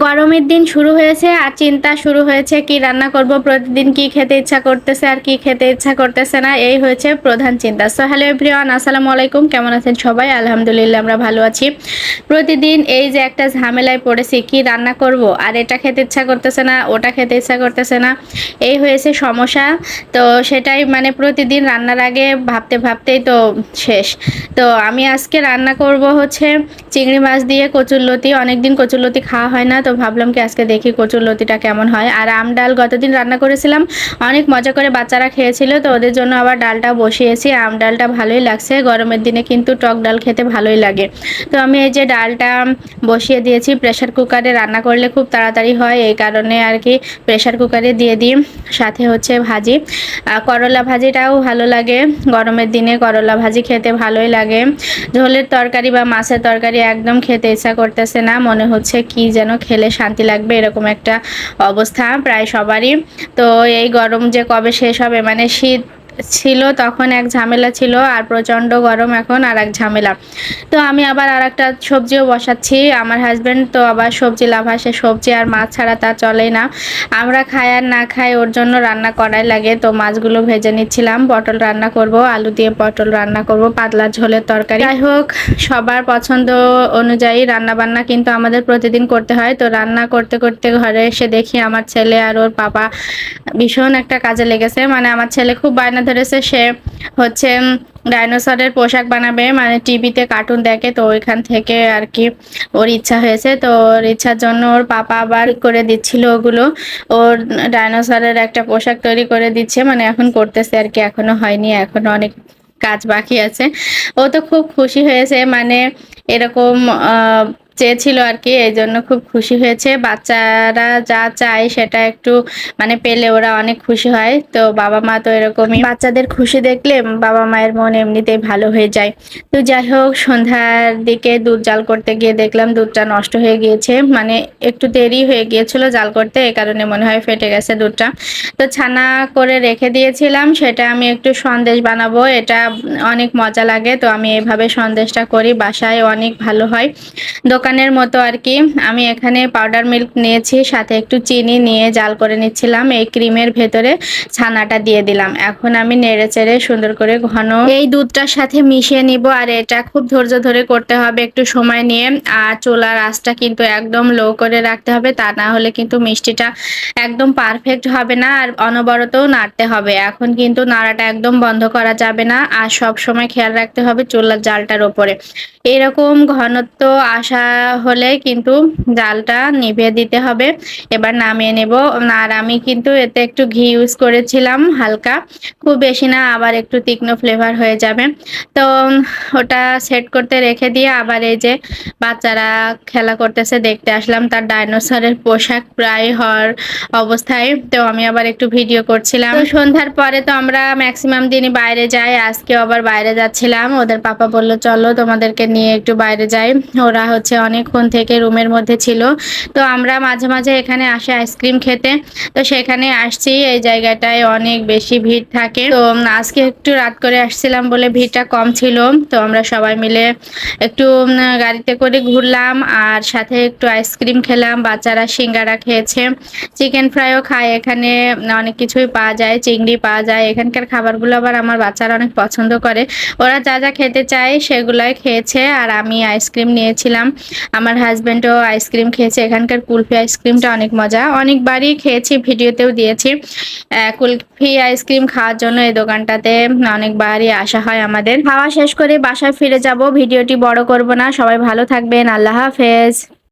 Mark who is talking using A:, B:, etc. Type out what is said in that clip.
A: গরমের দিন শুরু হয়েছে আর চিন্তা শুরু হয়েছে কি রান্না করব, প্রতিদিন কি খেতে ইচ্ছা করতেছে আর কি খেতে ইচ্ছা করতেছে না, এই হয়েছে প্রধান চিন্তা। সো হ্যালো এভরিওয়ান, আসসালামু আলাইকুম। কেমন আছেন সবাই? আলহামদুলিল্লাহ আমরা ভালো আছি। প্রতিদিন এই যে একটা ঝামেলায় পড়েছি, কি রান্না করব আর এটা খেতে ইচ্ছা করতেছে না, ওটা খেতে ইচ্ছা করতেছে না, এই হয়েছে সমস্যা। তো সেটাই মানে প্রতিদিন রান্নার আগে ভাবতে ভাবতেই তো শেষ। তো আমি আজকে রান্না করব হচ্ছে চিংড়ি মাছ দিয়ে কচুরলতি। অনেকদিন কচুরলতি খাওয়া হয় না, তো ভাবলাম কি আজকে দেখি কচুরলতিটা কেমন হয়। আর আম ডাল গতদিন রান্না করেছিলাম, অনেক মজা করে বাচ্চারা খেয়েছিল, তো ওদের জন্য আবার ডালটা বসিয়েছি। আম ডালটা ভালোই লাগছে, গরমের দিনে কিন্তু টক ডাল খেতে ভালোই লাগে। তো আমি এই যে ডালটা বসিয়ে দিয়েছি, প্রেসার কুকারে রান্না করলে খুব তাড়াতাড়ি হয়, এই কারণে আর কি প্রেসার কুকারে দিয়ে দিই। সাথে হচ্ছে ভাজি, করলা ভাজিটাও ভালো লাগে, গরমের দিনে করলা ভাজি খেতে ভালোই লাগে। ঝোলের তরকারি বা মাছের তরকারি একদম খেতে ইচ্ছা করতেছে না, মনে হচ্ছে কি যেন খেলে শান্তি লাগবে, এরকম একটা অবস্থা প্রায় সবারই। তো এই গরম যে কবে শেষ হবে, মানে শীত ছিল তখন এক ঝামেলা ছিল, আর প্রচণ্ড গরম এখন আর এক ঝামেলা। তো আমি আবার আর একটা সবজিও বসাচ্ছি। আমার হাজব্যান্ড তো আবার সবজি লাভার, সে সবজি আর মাছ ছাড়া তা চলেই না। আমরা খাই আর না খাই, ওর জন্য রান্না করাই লাগে। তো মাছগুলো ভেজে নিচ্ছিলাম, পটল রান্না করব, আলু দিয়ে পটল রান্না করব, পাতলা ঝোলের তরকারি। যাই হোক, সবার পছন্দ অনুযায়ী রান্না বান্না কিন্তু আমাদের প্রতিদিন করতে হয়। তো রান্না করতে করতে ঘরে এসে দেখি আমার ছেলে আর ওর পাপা ভীষণ একটা কাজে লেগেছে। মানে আমার ছেলে খুব বায়না ধরেছে, সে হচ্ছে ডাইনোসরের পোশাক বানাবে, মানে টিভিতে কার্টুন দেখে, তো ওইখান থেকে আর কি ওর ইচ্ছা হয়েছে। তো ওর ইচ্ছার জন্য ওর পাপা আবার করে দিচ্ছিল ওগুলো, ওর ডাইনোসরের একটা পোশাক তৈরি করে দিচ্ছে, মানে এখন করতেছে আর কি, এখনো হয়নি, এখনো অনেক কাজ বাকি আছে। ও তো খুব খুশি হয়েছে, মানে এরকম চেয়েছিল আর কি, এই জন্য খুব খুশি হয়েছে। বাচ্চারা যা চায় সেটা একটু মানে পেলে ওরা অনেক খুশি হয়। তো বাবা মা তো এরকমই, বাচ্চাদের খুশি দেখলে বাবা মায়ের মন এমনিতেই ভালো হয়ে যায়। তো যাই হোক, সন্ধ্যার দিকে দুধ জাল করতে গিয়ে দেখলাম দুধটা নষ্ট হয়ে গিয়েছে, মানে একটু দেরি হয়ে গিয়েছিল জাল করতে, এই কারণে মনে হয় ফেটে গেছে দুধটা। তো ছানা করে রেখে দিয়েছিলাম, সেটা আমি একটু সন্দেশ বানাবো, এটা অনেক মজা লাগে। তো আমি এভাবে সন্দেশটা করি, বাসায় অনেক ভালো হয়, দোকানের মতো আর কি। আমি এখানে পাউডার মিল্ক নিয়েছি, সাথে একটু চিনি নিয়ে জাল করে নিচ্ছিলাম, এই ক্রিমের ভেতরে ছানাটা দিয়ে দিলাম। এখন আমি নেড়ে চেড়ে সুন্দর করে ঘন এই দুধটার সাথে মিশিয়ে নিব। আর এটা খুব ধৈর্য ধরে করতে হবে, একটু সময় নিয়ে। আর চুলার আঁচটা কিন্তু একদম লো করে রাখতে হবে, তা না হলে কিন্তু মিষ্টিটা একদম পারফেক্ট হবে না। আর অনবরতও নাড়তে হবে, এখন কিন্তু নাড়াটা একদম বন্ধ করা যাবে না। আর সব সময় খেয়াল রাখতে হবে চুলার জালটার ওপরে এরকম ঘনত্ব আসা হলে কিন্তু জালটা নিভিয়ে দিতে হবে। এবার নামিয়ে নেব। আর আমি কিন্তু এতে একটু ঘি ইউজ করেছিলাম, হালকা, খুব বেশি না, আবার একটু তীক্ষ্ণ ফ্লেভার হয়ে যাবে। তো ওটা সেট করতে রেখে দিয়ে আবার এই যে বাচ্চারা খেলা করতেছে, দেখতে আসলাম। তার ডাইনোসরের পোশাক প্রায় হওয়ার অবস্থায়, তো আমি আবার একটু ভিডিও করছিলাম। তো সন্ধ্যার পরে তো আমরা ম্যাক্সিমাম দিনই বাইরে যাই, আজকেও আবার বাইরে যাচ্ছিলাম। ওদের পাপা বললো চলো তোমাদেরকে নিয়ে একটু বাইরে যাই। ওরা হচ্ছে অনেকক্ষণ থেকে রুমের মধ্যে ছিল, তো আমরা মাঝে মাঝে এখানে আসি আইসক্রিম খেতে। তো সেখানে আসছি, এই জায়গাটায় অনেক বেশি ভিড় থাকে। তো আজকে একটু রাত করে আসছিলাম বলে ভিড়টা কম ছিল। তো আমরা সবাই মিলে একটু গাড়িতে করে ঘুরলাম, আর সাথে একটু আইসক্রিম খেলাম, বাচ্চারা সিঙ্গারা খেয়েছে, চিকেন ফ্রাইও খায়, এখানে অনেক কিছুই পাওয়া যায়, চিংড়ি পাওয়া যায়। এখানকার খাবারগুলো আবার আমার বাচ্চারা অনেক পছন্দ করে, ওরা যা যা খেতে চায় সেগুলাই খেয়েছে। আর আমি আইসক্রিম নিয়েছিলাম, আমার হাজব্যান্ডও আইসক্রিম খেয়েছে। এখানকার কুলফি আইসক্রিমটা অনেক মজা, অনেকবারই খেয়েছি, ভিডিওতেও দিয়েছি। কুলফি আইসক্রিম খাওয়ার জন্য এই দোকানটাতে অনেকবারই আসা হয় আমাদের। খাওয়া শেষ করে বাসায় ফিরে যাব, ভিডিওটি বড় করব না। সবাই ভালো থাকবেন, আল্লাহ হাফেজ।